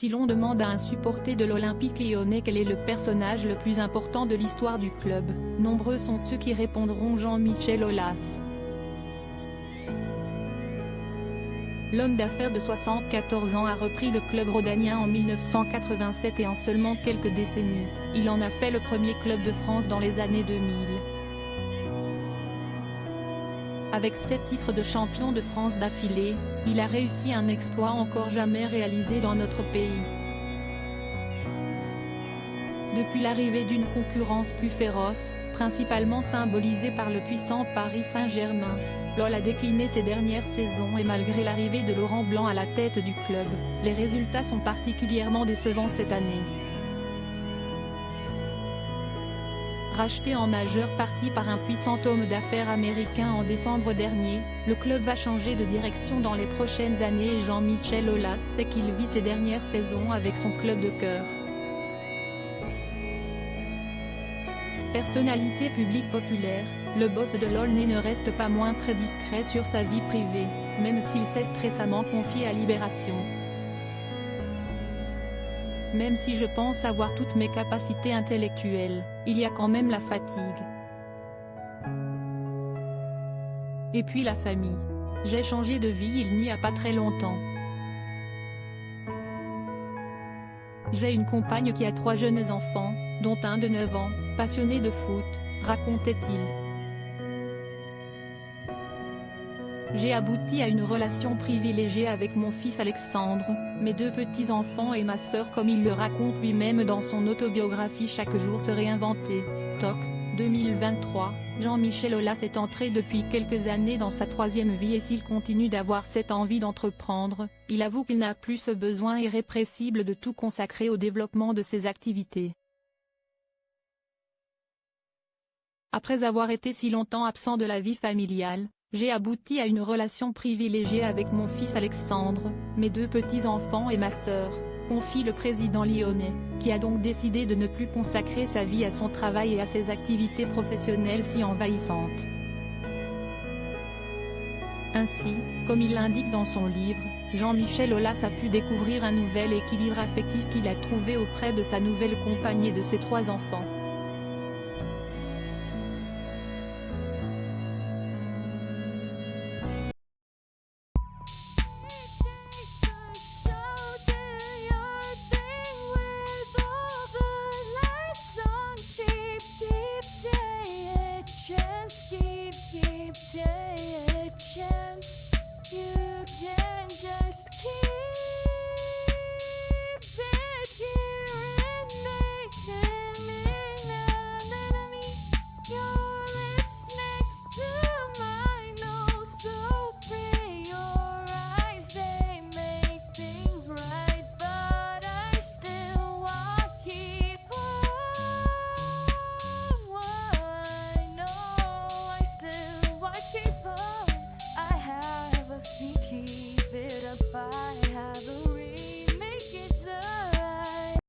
Si l'on demande à un supporter de l'Olympique lyonnais quel est le personnage le plus important de l'histoire du club, nombreux sont ceux qui répondront Jean-Michel Aulas. L'homme d'affaires de 74 ans a repris le club rhodanien en 1987 et en seulement quelques décennies, il en a fait le premier club de France dans les années 2000. Avec 7 titres de champion de France d'affilée, il a réussi un exploit encore jamais réalisé dans notre pays. Depuis l'arrivée d'une concurrence plus féroce, principalement symbolisée par le puissant Paris Saint-Germain, l'OL a décliné ces dernières saisons et malgré l'arrivée de Laurent Blanc à la tête du club, les résultats sont particulièrement décevants cette année. Racheté en majeure partie par un puissant homme d'affaires américain en décembre dernier, le club va changer de direction dans les prochaines années et Jean-Michel Aulas sait qu'il vit ses dernières saisons avec son club de cœur. Personnalité publique populaire, le boss de l'Aulnais ne reste pas moins très discret sur sa vie privée, même s'il s'est récemment confié à Libération. Même si je pense avoir toutes mes capacités intellectuelles, il y a quand même la fatigue. Et puis la famille. J'ai changé de vie il n'y a pas très longtemps. J'ai une compagne qui a 3 jeunes enfants, dont un de 9 ans, passionné de foot, racontait-il. J'ai abouti à une relation privilégiée avec mon fils Alexandre, mes 2 petits-enfants et ma sœur comme il le raconte lui-même dans son autobiographie Chaque jour se réinventer, Stock, 2023, Jean-Michel Aulas est entré depuis quelques années dans sa 3e vie et s'il continue d'avoir cette envie d'entreprendre, il avoue qu'il n'a plus ce besoin irrépressible de tout consacrer au développement de ses activités. Après avoir été si longtemps absent de la vie familiale, j'ai abouti à une relation privilégiée avec mon fils Alexandre, mes 2 petits-enfants et ma sœur, confie le président lyonnais, qui a donc décidé de ne plus consacrer sa vie à son travail et à ses activités professionnelles si envahissantes. Ainsi, comme il l'indique dans son livre, Jean-Michel Aulas a pu découvrir un nouvel équilibre affectif qu'il a trouvé auprès de sa nouvelle compagne et de ses 3 enfants.